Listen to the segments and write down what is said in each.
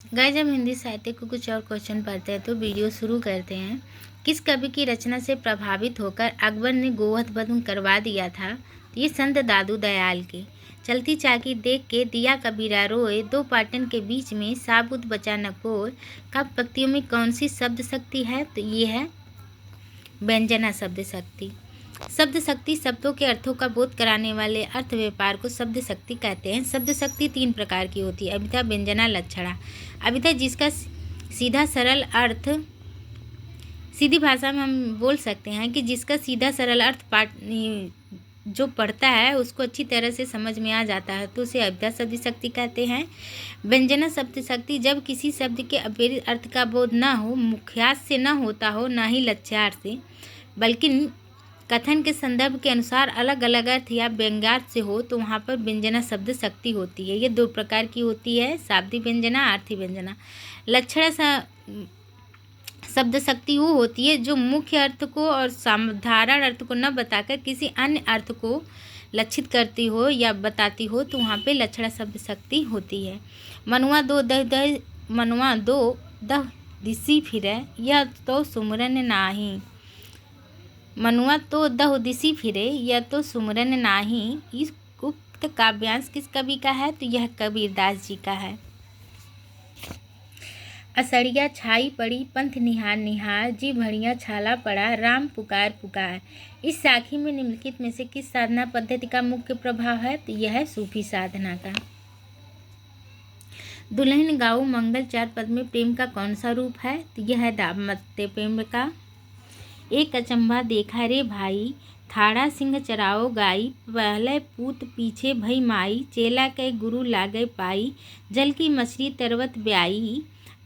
Guys, जब हिंदी साहित्य को कुछ और क्वेश्चन पढ़ते हैं तो वीडियो शुरू करते हैं। किस कवि की रचना से प्रभावित होकर अकबर ने गोवध वध करवा दिया था? तो ये संत दादू दयाल की। चलती चाकी देख के दिया कबीरा रोए, दो पाटन के बीच में साबुत बचा न कोय। कब पंक्तियों में कौन सी शब्द शक्ति है? तो ये है व्यंजना शब्द शक्ति। शब्द शक्ति शब्दों के अर्थों का बोध कराने वाले अर्थ व्यापार को शब्द शक्ति कहते हैं। शब्द शक्ति 3 प्रकार की होती है: अभिधा, व्यंजना, लक्षणा। अभिधा जिसका सीधा सरल अर्थ, सीधी भाषा में हम बोल सकते हैं कि जिसका सीधा सरल अर्थ जो पढ़ता है उसको अच्छी तरह से समझ में आ जाता है, तो उसे अभिधा शब्द शक्ति कहते हैं। व्यंजना शब्द शक्ति जब किसी शब्द के अपेक्षित अर्थ का बोध न हो, मुख्यार्थ से न होता हो, न ही लक्ष्यार्थ से, बल्कि कथन के संदर्भ के अनुसार अलग अलग अर्थ या व्यंग्यार्थ से हो, तो वहाँ पर व्यंजना शब्द शक्ति होती है। ये 2 प्रकार की होती है: शाब्दिक व्यंजना, आर्थी व्यंजना। लक्षण शब्द शक्ति वो होती है जो मुख्य अर्थ को और साधारण अर्थ को न बताकर किसी अन्य अर्थ को लक्षित करती हो या बताती हो, तो वहाँ पे लक्षण शब्द शक्ति होती है। मनुआ दो दह दिसी फिरे, यह तो सुमरन नाही। मनुआ तो दह दिसी फिरे, यह तो सुमरन नाही। इस उक्त काव्यांश किस कवि का है? तो यह कबीरदास जी का है। असड़िया छाई पड़ी पंथ निहार निहार, जी भड़िया छाला पड़ा राम पुकार पुकार। इस साखी में निम्नलिखित में से किस साधना पद्धति का मुख्य प्रभाव है? तो यह है सूफी साधना का। दुल्हन गाओ मंगल 4 पद में प्रेम का कौन सा रूप है? तो यह है दाम्पत्य प्रेम का। एक अचंभा देखा रे भाई, थाड़ा सिंह चराओ गाई, पहले पूत पीछे भई माई, चेला के गुरु लागे पाई, जल की मछली तरवत ब्याई,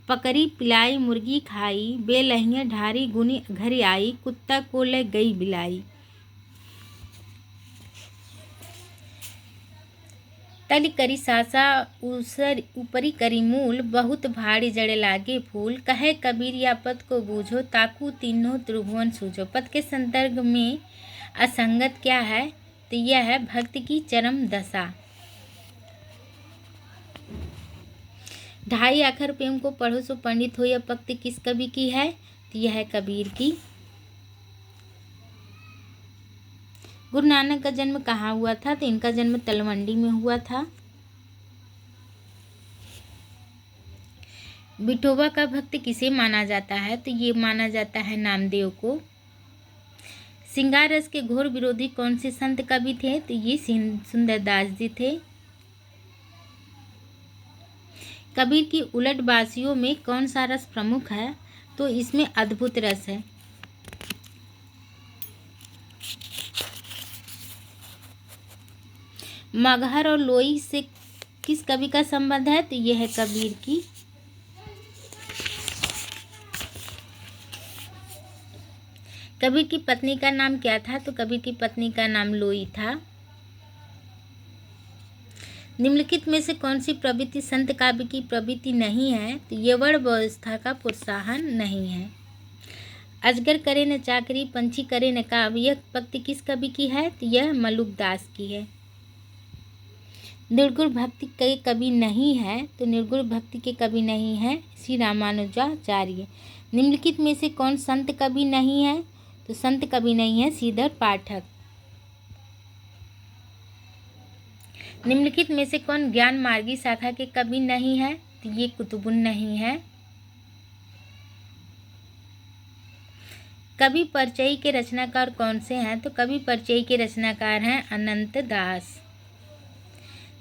पकड़ी पिलाई मुर्गी खाई, बेलहिया ढारी गुनी घर आई, कुत्ता को ले गई बिलाई। तली करी सासा ऊपरी करी मूल, बहुत भारी जड़े लागे फूल, कहे कबीर या पद को बूझो, ताकू तीनों त्रिभुवन सूझो। पद के संदर्भ में असंगत क्या है? तो यह है भक्ति की चरम दशा। ढाई आखर प्रेम को पढ़ो सो पंडित हो, यह पंक्ति किस कवि की है? तो यह है कबीर की। गुरु नानक का जन्म कहाँ हुआ था? तो इनका जन्म तलवंडी में हुआ था। विठोबा का भक्त किसे माना जाता है? तो ये माना जाता है नामदेव को। श्रृंगार रस के घोर विरोधी कौन से संत कवि थे? तो ये सुंदरदास जी थे। कबीर की उलट बासियों में कौन सा रस प्रमुख है? तो इसमें अद्भुत रस है। मगहर और लोई से किस कवि का संबंध है? तो यह है कबीर की। कबीर की पत्नी का नाम क्या था? तो कबीर की पत्नी का नाम लोई था। निम्नलिखित में से कौन सी प्रवृत्ति संत काव्य की प्रवृत्ति नहीं है? तो ये वर्ण व्यवस्था का प्रोत्साहन नहीं है। अजगर करे न चाकरी, पंछी करे न काव्य, यह पंक्ति किस कवि की है? तो यह मलुकदास की है। निर्गुण भक्ति के कवि नहीं है? तो निर्गुण भक्ति के कवि नहीं है श्री रामानुजाचार्य। निम्नलिखित में से कौन संत कवि नहीं है? तो संत कवि नहीं है श्रीधर पाठक। निम्नलिखित में से कौन ज्ञान मार्गी शाखा के कवि नहीं है? तो ये कुतुबुन नहीं है। कवि परिचय के रचनाकार कौन से हैं? तो कवि परिचय के रचनाकार हैं अनंत दास।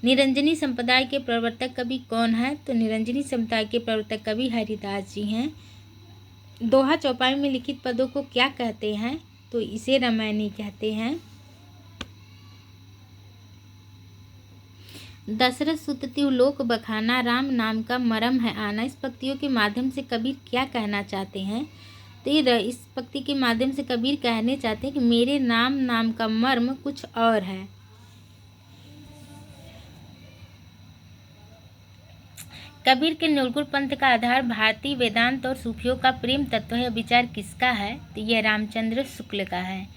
निरंजनी संप्रदाय के प्रवर्तक कवि कौन है? तो निरंजनी संप्रदाय के प्रवर्तक कवि हरिदास जी हैं। दोहा चौपाई में लिखित पदों को क्या कहते हैं? तो इसे रामायणी कहते हैं। दशरथ सुतति लोक बखाना, राम नाम का मरम है आना। इस पंक्तियों के माध्यम से कबीर क्या कहना चाहते हैं? तो इस पंक्ति के माध्यम से कबीर कहने चाहते हैं कि मेरे नाम का मर्म कुछ और है। कबीर के निर्गुण पंथ का आधार भारतीय वेदांत और सूफियों का प्रेम तत्व है। विचार किसका है? तो यह रामचंद्र शुक्ल का है।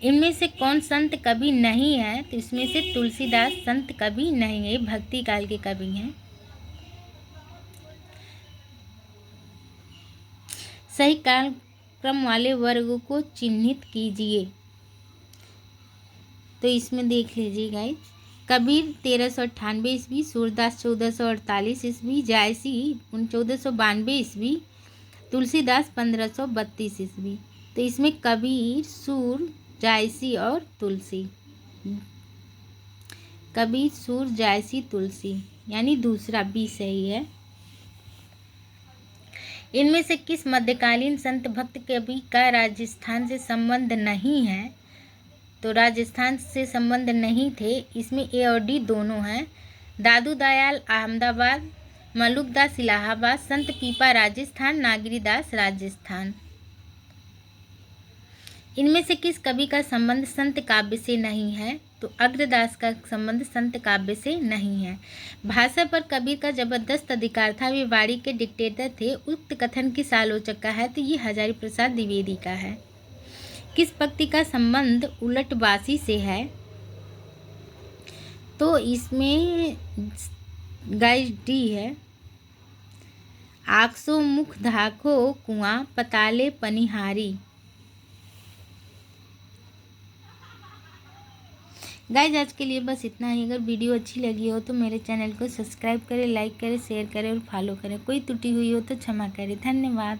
इनमें से कौन संत कवि नहीं है? तो इसमें से तुलसीदास संत कवि नहीं है, भक्ति काल के कवि हैं। सही काल क्रम वाले वर्गों को चिन्हित कीजिए। तो इसमें देख लीजिए गाइस, कबीर 1398 ईस्वी, सूरदास 1448 ईस्वी, जायसी 1492 ईस्वी, तुलसीदास 1532 ईस्वी। तो इसमें कबीर, सूर, जायसी और तुलसी, कबीर, सूर, जायसी, तुलसी, यानी दूसरा बी सही है। इनमें से किस मध्यकालीन संत भक्त कवि का राजस्थान से संबंध नहीं है? तो राजस्थान से संबंध नहीं थे, इसमें ए और डी दोनों हैं। दादू दयाल अहमदाबाद, मलुकदास इलाहाबाद, संत पीपा राजस्थान, नागरीदास राजस्थान। इनमें से किस कवि का संबंध संत काव्य से नहीं है? तो अग्रदास का संबंध संत काव्य से नहीं है। भाषा पर कबीर का जबरदस्त अधिकार था, वे वाणी के डिक्टेटर थे। उक्त कथन किस आलोचक का है? तो ये हजारी प्रसाद द्विवेदी का है। किस पंक्ति का संबंध उलटवासी से है? तो इसमें गाइस डी है। आक्सो मुख धाखो कुआं, पताले पनिहारी। गाइस आज के लिए बस इतना ही। अगर वीडियो अच्छी लगी हो तो मेरे चैनल को सब्सक्राइब करें, लाइक करें, शेयर करें और फॉलो करें। कोई त्रुटि हुई हो तो क्षमा करें। धन्यवाद।